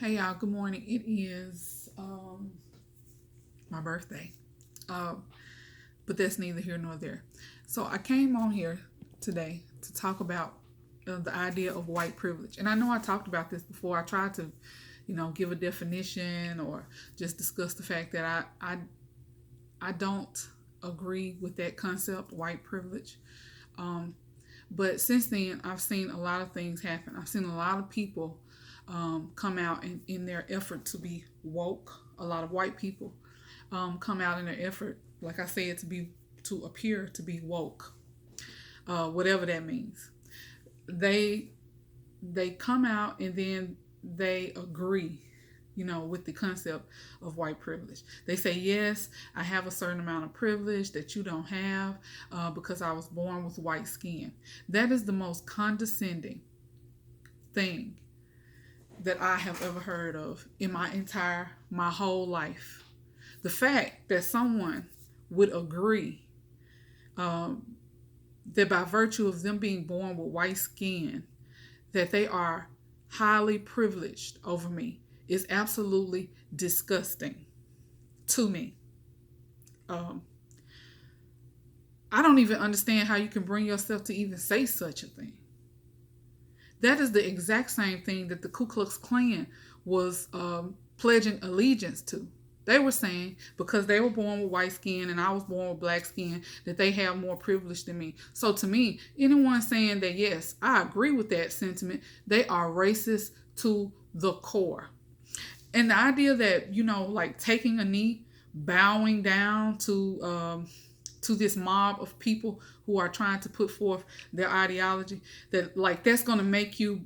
Hey y'all, good morning. It is my birthday. Um, but that's neither here nor there. So I came on here today to talk about the idea of white privilege. And I know I talked about this before. I tried to, give a definition or just discuss the fact that I don't agree with that concept, white privilege. Um, but since then, I've seen a lot of things happen. I've seen a lot of people come out in their effort to be woke. A lot of white people come out in their effort, like I said, to appear to be woke, whatever that means. They they come out and then they agree, with the concept of white privilege. They say, yes, I have a certain amount of privilege that you don't have because I was born with white skin. That is the most condescending thing that I have ever heard of in my whole life. The fact that someone would agree um, that by virtue of them being born with white skin, that they are highly privileged over me is absolutely disgusting to me. Um, I don't even understand how you can bring yourself to even say such a thing. That is the exact same thing that the Ku Klux Klan was pledging allegiance to. They were saying because they were born with white skin and I was born with black skin that they have more privilege than me. So to me, anyone saying that, yes, I agree with that sentiment, they are racist to the core. And the idea that, like taking a knee, bowing down to this mob of people who are trying to put forth their ideology, that like that's going to make you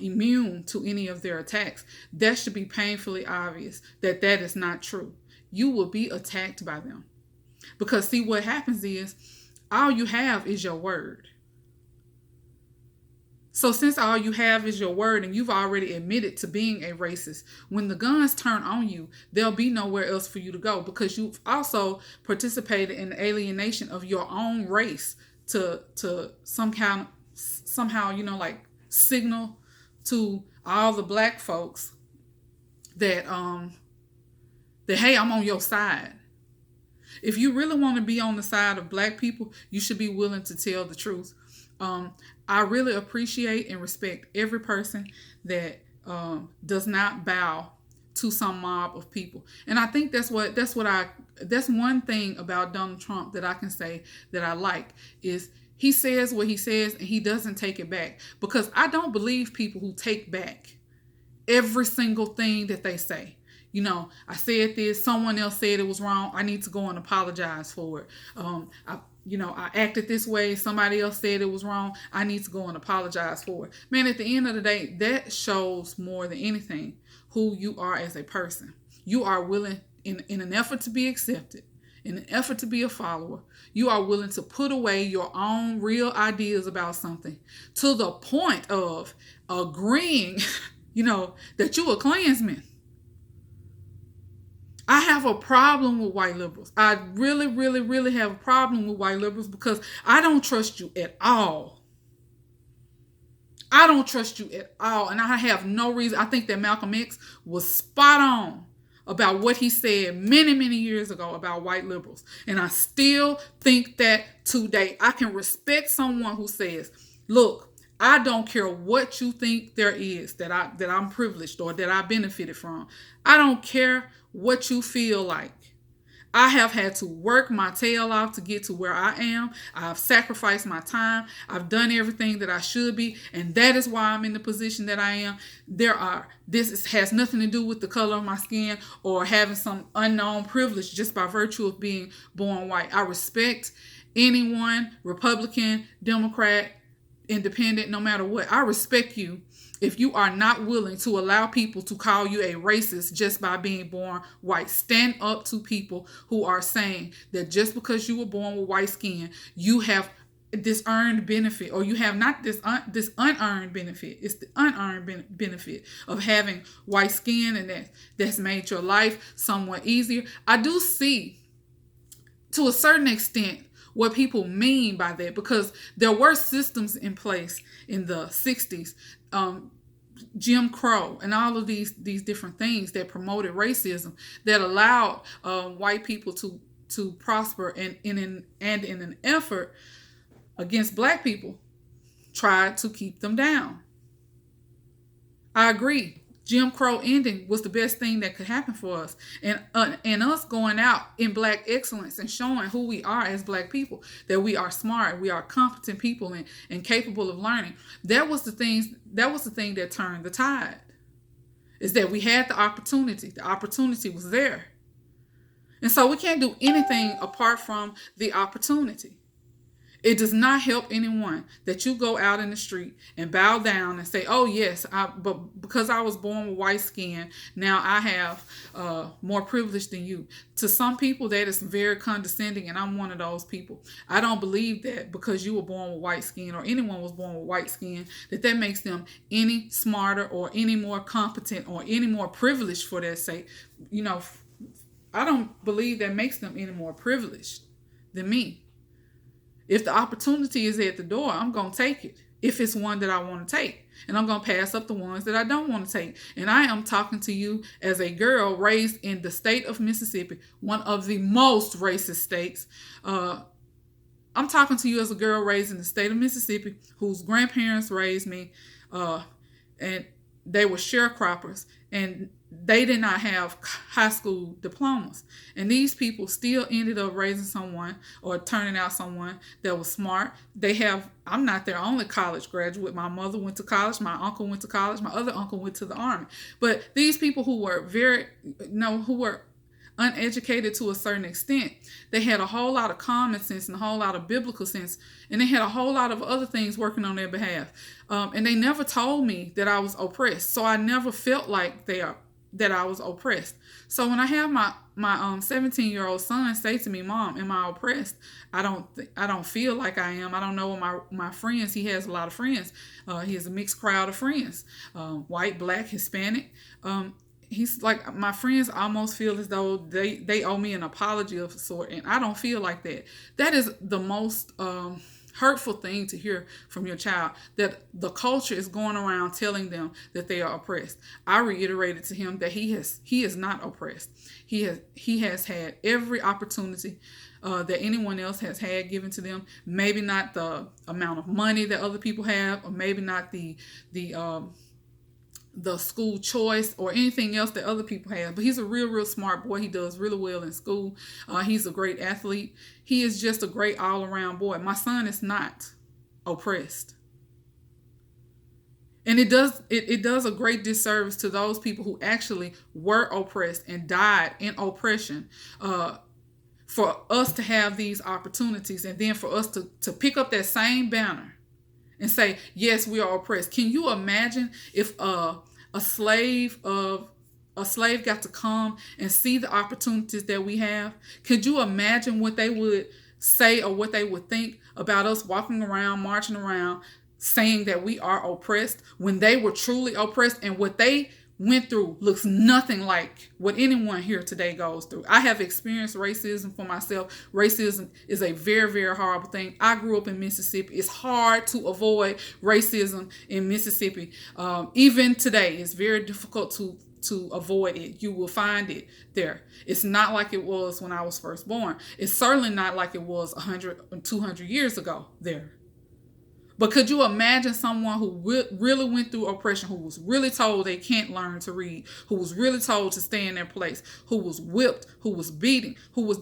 immune to any of their attacks. That should be painfully obvious that that is not true. You will be attacked by them because see what happens is all you have is your word. So since all you have is your word and you've already admitted to being a racist, when the guns turn on you, there'll be nowhere else for you to go because you've also participated in the alienation of your own race to somehow like signal to all the black folks that that hey, I'm on your side. If you really want to be on the side of black people, you should be willing to tell the truth. Um, I really appreciate and respect every person that does not bow to some mob of people, and I think that's one thing about Donald Trump that I can say that I like is he says what he says and he doesn't take it back because I don't believe people who take back every single thing that they say. I said this, someone else said it was wrong. I need to go and apologize for it. I acted this way. Somebody else said it was wrong. I need to go and apologize for it. Man, at the end of the day, that shows more than anything who you are as a person. You are willing, in an effort to be accepted, in an effort to be a follower, you are willing to put away your own real ideas about something to the point of agreeing, that you a Klansman. I have a problem with white liberals. I really, really, really have a problem with white liberals because I don't trust you at all. I don't trust you at all. And I have no reason. I think that Malcolm X was spot on about what he said many, many years ago about white liberals. And I still think that today. I can respect someone who says, look, I don't care what you think there is that I'm privileged or that I benefited from. I don't care what you feel like. I have had to work my tail off to get to where I am. I've sacrificed my time. I've done everything that I should be, and that is why I'm in the position that I am. Has nothing to do with the color of my skin or having some unknown privilege just by virtue of being born white. I respect anyone, Republican, Democrat, independent, no matter what. I respect you if you are not willing to allow people to call you a racist just by being born white. Stand up to people who are saying that just because you were born with white skin, you have this earned benefit, or you have not this unearned benefit. It's the unearned benefit of having white skin, and that's made your life somewhat easier. I do see, to a certain extent, what people mean by that because there were systems in place in the 60s, Jim Crow and all of these different things that promoted racism, that allowed white people to prosper, and in an effort against black people, tried to keep them down. I agree. Jim Crow ending was the best thing that could happen for us, and us going out in black excellence and showing who we are as black people, that we are smart, we are competent people, and capable of learning. That was the things. That was the thing that turned the tide. Is that we had the opportunity. The opportunity was there, and so we can't do anything apart from the opportunity. It does not help anyone that you go out in the street and bow down and say, "Oh yes, but because I was born with white skin, now I have more privilege than you." To some people, that is very condescending, and I'm one of those people. I don't believe that because you were born with white skin, or anyone was born with white skin, that makes them any smarter or any more competent or any more privileged for their sake. I don't believe that makes them any more privileged than me. If the opportunity is at the door, I'm going to take it. If it's one that I want to take. And I'm going to pass up the ones that I don't want to take. And I am talking to you as a girl raised in the state of Mississippi, one of the most racist states. I'm talking to you as a girl raised in the state of Mississippi, whose grandparents raised me, and they were sharecroppers, and they did not have high school diplomas. And these people still ended up raising someone or turning out someone that was smart. I'm not their only college graduate. My mother went to college. My uncle went to college. My other uncle went to the Army. But these people who were who were uneducated to a certain extent, they had a whole lot of common sense and a whole lot of biblical sense. And they had a whole lot of other things working on their behalf. And they never told me that I was oppressed. So I never felt like that I was oppressed. So when I have my 17-year-old son say to me, "Mom, am I oppressed?" I don't feel like I am. I don't know my friends. He has a lot of friends. He has a mixed crowd of friends, white, black, Hispanic. He's like, my friends almost feel as though they owe me an apology of a sort, and I don't feel like that. That is the most hurtful thing to hear from your child, that the culture is going around telling them that they are oppressed. I reiterated to him that he is not oppressed. He has had every opportunity that anyone else has had given to them. Maybe not the amount of money that other people have, or maybe not the school choice or anything else that other people have. But he's a real smart boy. He does really well in school. He's a great athlete. He is just a great all-around boy. My son is not oppressed. And it does a great disservice to those people who actually were oppressed and died in oppression, for us to have these opportunities, and then for us to pick up that same banner and say, "Yes, we are oppressed." Can you imagine if a slave got to come and see the opportunities that we have? Could you imagine what they would say or what they would think about us walking around, marching around, saying that we are oppressed when they were truly oppressed, and what they went through looks nothing like what anyone here today goes through? I have experienced racism for myself. Racism is a very horrible thing. I grew up in Mississippi. It's hard to avoid racism in Mississippi. Even today, it's very difficult to avoid it. You will find it there. It's not like it was when I was first born. It's certainly not like it was 100 or 200 years ago there. But could you imagine someone who really went through oppression, who was really told they can't learn to read, who was really told to stay in their place, who was whipped, who was beating, who was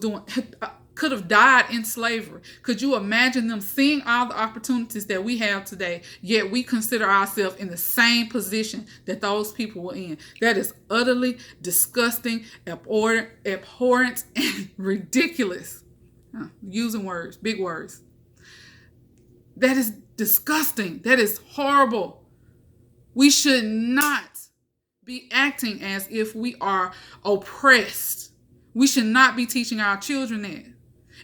could have died in slavery? Could you imagine them seeing all the opportunities that we have today, yet we consider ourselves in the same position that those people were in? That is utterly disgusting, abhorrent, and ridiculous. Using words, big words. That is disgusting. That is horrible. We should not be acting as if we are oppressed. We should not be teaching our children that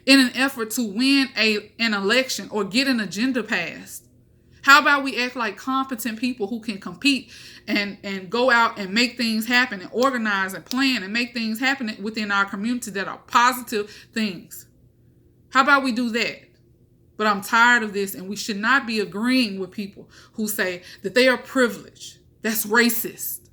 in an effort to win an election or get an agenda passed. How about we act like competent people who can compete and go out and make things happen and organize and plan and make things happen within our community that are positive things? How about we do that? But I'm tired of this, and we should not be agreeing with people who say that they are privileged, That's racist.